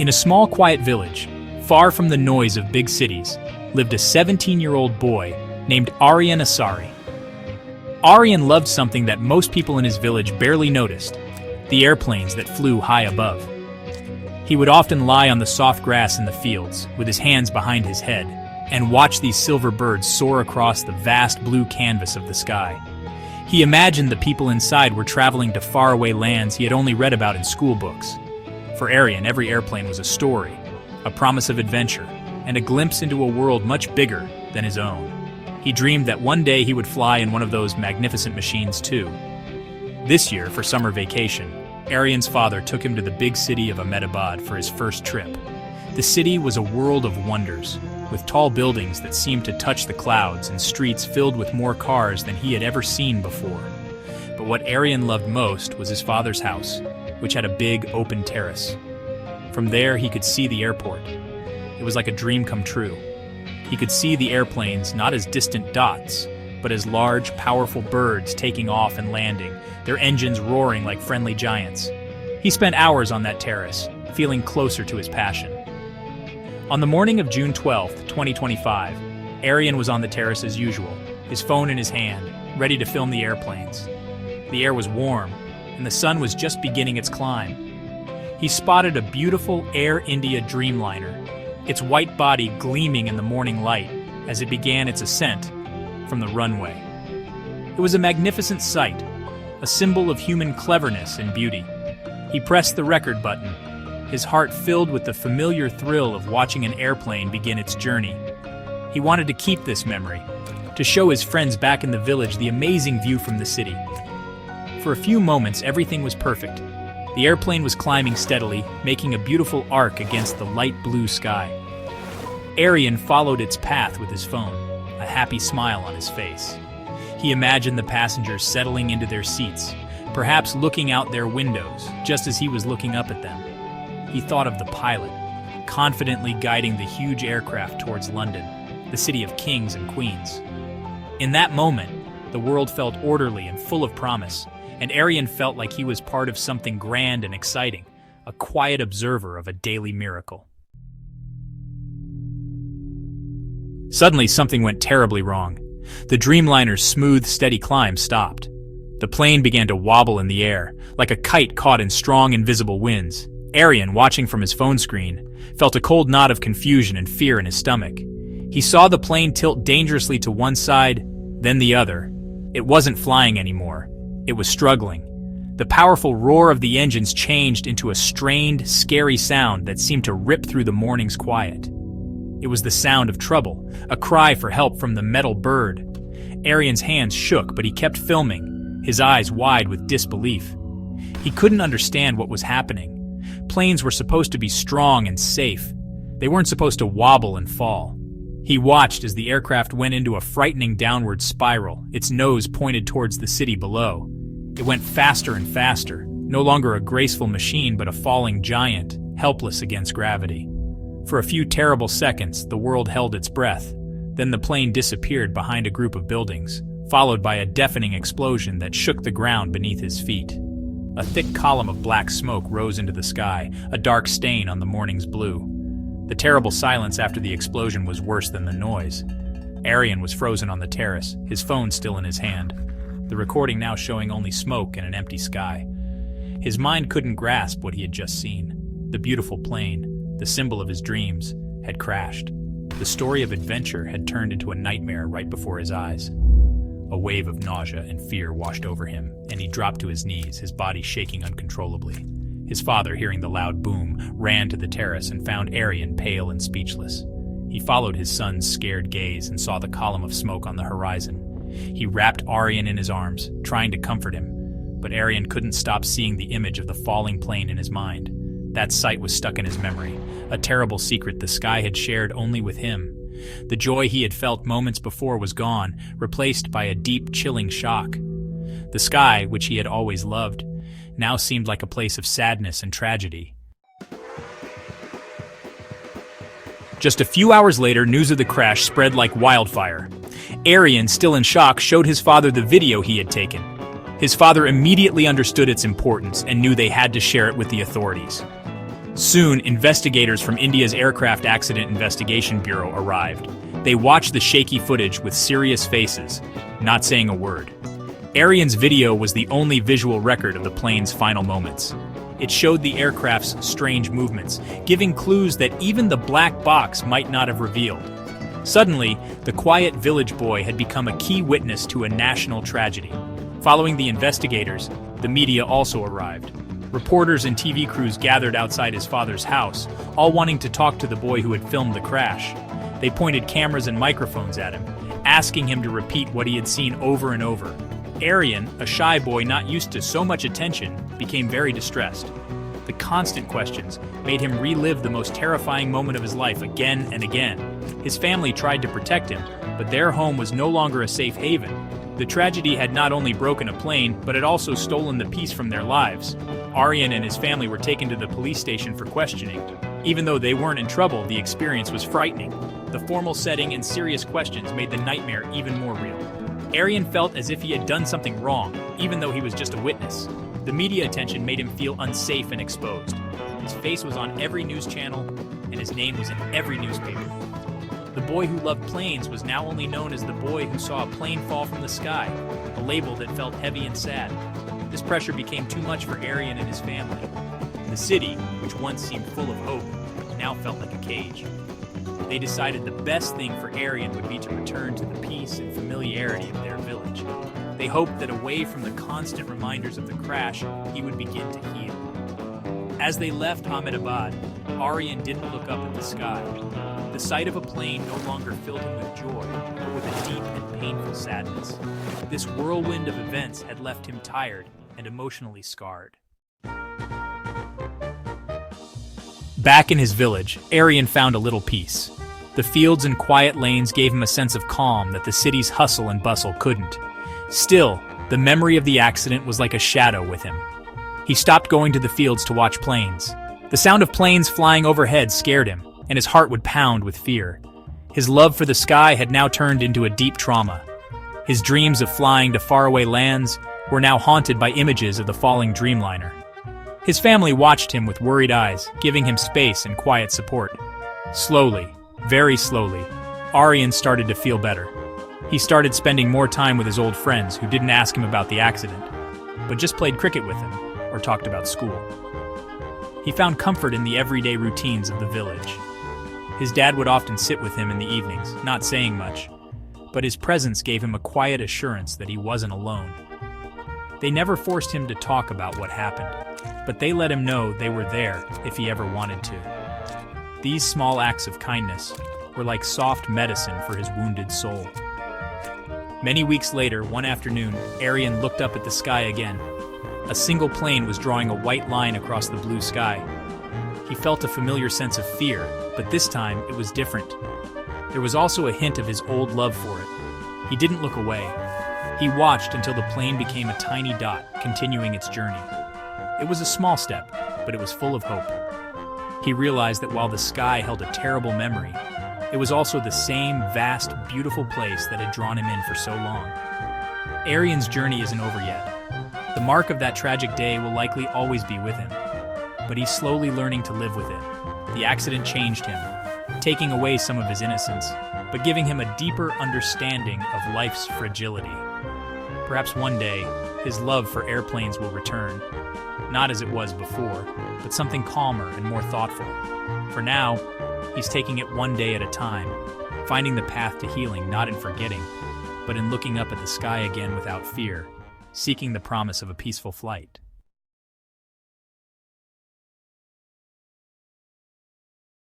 In a small, quiet village, far from the noise of big cities, lived a 17-year-old boy named Aryan Asari. Aryan loved something that most people in his village barely noticed: the airplanes that flew high above. He would often lie on the soft grass in the fields, with his hands behind his head, and watch these silver birds soar across the vast blue canvas of the sky. He imagined the people inside were traveling to faraway lands he had only read about in school books. For Aryan, every airplane was a story, a promise of adventure, and a glimpse into a world much bigger than his own. He dreamed that one day he would fly in one of those magnificent machines too. This year, for summer vacation, Aryan's father took him to the big city of Ahmedabad for his first trip. The city was a world of wonders, with tall buildings that seemed to touch the clouds and streets filled with more cars than he had ever seen before. But what Aryan loved most was his father's house, which had a big open terrace. From there, he could see the airport. It was like a dream come true. He could see the airplanes not as distant dots, but as large, powerful birds taking off and landing, their engines roaring like friendly giants. He spent hours on that terrace, feeling closer to his passion. On the morning of June 12, 2025, Aryan was on the terrace as usual, his phone in his hand, ready to film the airplanes. The air was warm, and the sun was just beginning its climb. He spotted a beautiful Air India Dreamliner, its white body gleaming in the morning light as it began its ascent from the runway. It was a magnificent sight, a symbol of human cleverness and beauty. He pressed the record button, his heart filled with the familiar thrill of watching an airplane begin its journey. He wanted to keep this memory, to show his friends back in the village the amazing view from the city. For a few moments, everything was perfect. The airplane was climbing steadily, making a beautiful arc against the light blue sky. Aryan followed its path with his phone, a happy smile on his face. He imagined the passengers settling into their seats, perhaps looking out their windows, just as he was looking up at them. He thought of the pilot, confidently guiding the huge aircraft towards London, the city of kings and queens. In that moment, the world felt orderly and full of promise, and Aryan felt like he was part of something grand and exciting, a quiet observer of a daily miracle. Suddenly, something went terribly wrong. The Dreamliner's smooth, steady climb stopped. The plane began to wobble in the air, like a kite caught in strong, invisible winds. Aryan, watching from his phone screen, felt a cold knot of confusion and fear in his stomach. He saw the plane tilt dangerously to one side, then the other. It wasn't flying anymore. It was struggling. The powerful roar of the engines changed into a strained, scary sound that seemed to rip through the morning's quiet. It was the sound of trouble, a cry for help from the metal bird. Aryan's hands shook, but he kept filming, his eyes wide with disbelief. He couldn't understand what was happening. Planes were supposed to be strong and safe. They weren't supposed to wobble and fall. He watched as the aircraft went into a frightening downward spiral, its nose pointed towards the city below. It went faster and faster, no longer a graceful machine but a falling giant, helpless against gravity. For a few terrible seconds, the world held its breath. Then the plane disappeared behind a group of buildings, followed by a deafening explosion that shook the ground beneath his feet. A thick column of black smoke rose into the sky, a dark stain on the morning's blue. The terrible silence after the explosion was worse than the noise. Aryan was frozen on the terrace, his phone still in his hand, the recording now showing only smoke and an empty sky. His mind couldn't grasp what he had just seen. The beautiful plane, the symbol of his dreams, had crashed. The story of adventure had turned into a nightmare right before his eyes. A wave of nausea and fear washed over him, and he dropped to his knees, his body shaking uncontrollably. His father, hearing the loud boom, ran to the terrace and found Aryan pale and speechless. He followed his son's scared gaze and saw the column of smoke on the horizon. He wrapped Aryan in his arms, trying to comfort him, but Aryan couldn't stop seeing the image of the falling plane in his mind. That sight was stuck in his memory, a terrible secret the sky had shared only with him. The joy he had felt moments before was gone, replaced by a deep, chilling shock. The sky, which he had always loved, now seemed like a place of sadness and tragedy. Just a few hours later, news of the crash spread like wildfire. Aryan, still in shock, showed his father the video he had taken. His father immediately understood its importance and knew they had to share it with the authorities. Soon, investigators from India's Aircraft Accident Investigation Bureau arrived. They watched the shaky footage with serious faces, not saying a word. Aryan's video was the only visual record of the plane's final moments. It showed the aircraft's strange movements, giving clues that even the black box might not have revealed. Suddenly, the quiet village boy had become a key witness to a national tragedy. Following the investigators, the media also arrived. Reporters and TV crews gathered outside his father's house, all wanting to talk to the boy who had filmed the crash. They pointed cameras and microphones at him, asking him to repeat what he had seen over and over. Aryan, a shy boy not used to so much attention, became very distressed. The constant questions made him relive the most terrifying moment of his life again and again. His family tried to protect him, but their home was no longer a safe haven. The tragedy had not only broken a plane, but had also stolen the peace from their lives. Aryan and his family were taken to the police station for questioning. Even though they weren't in trouble, the experience was frightening. The formal setting and serious questions made the nightmare even more real. Aryan felt as if he had done something wrong, even though he was just a witness. The media attention made him feel unsafe and exposed. His face was on every news channel, and his name was in every newspaper. The boy who loved planes was now only known as the boy who saw a plane fall from the sky, a label that felt heavy and sad. This pressure became too much for Aryan and his family. The city, which once seemed full of hope, now felt like a cage. They decided the best thing for Aryan would be to return to the peace and familiarity of their village. They hoped that away from the constant reminders of the crash, he would begin to heal. As they left Ahmedabad, Aryan didn't look up at the sky. The sight of a plane no longer filled him with joy, but with a deep and painful sadness. This whirlwind of events had left him tired and emotionally scarred. Back in his village, Aryan found a little peace. The fields and quiet lanes gave him a sense of calm that the city's hustle and bustle couldn't. Still, the memory of the accident was like a shadow with him. He stopped going to the fields to watch planes. The sound of planes flying overhead scared him, and his heart would pound with fear. His love for the sky had now turned into a deep trauma. His dreams of flying to faraway lands were now haunted by images of the falling Dreamliner. His family watched him with worried eyes, giving him space and quiet support. Slowly, very slowly, Aryan started to feel better. He started spending more time with his old friends who didn't ask him about the accident, but just played cricket with him or talked about school. He found comfort in the everyday routines of the village. His dad would often sit with him in the evenings, not saying much, but his presence gave him a quiet assurance that he wasn't alone. They never forced him to talk about what happened, but they let him know they were there if he ever wanted to. These small acts of kindness were like soft medicine for his wounded soul. Many weeks later, one afternoon, Aryan looked up at the sky again. A single plane was drawing a white line across the blue sky. He felt a familiar sense of fear, but this time it was different. There was also a hint of his old love for it. He didn't look away. He watched until the plane became a tiny dot, continuing its journey. It was a small step, but it was full of hope. He realized that while the sky held a terrible memory, it was also the same vast, beautiful place that had drawn him in for so long. Aryan's journey isn't over yet. The mark of that tragic day will likely always be with him, but he's slowly learning to live with it. The accident changed him, taking away some of his innocence, but giving him a deeper understanding of life's fragility. Perhaps one day, his love for airplanes will return, not as it was before, but something calmer and more thoughtful. For now, he's taking it one day at a time, finding the path to healing not in forgetting, but in looking up at the sky again without fear, seeking the promise of a peaceful flight.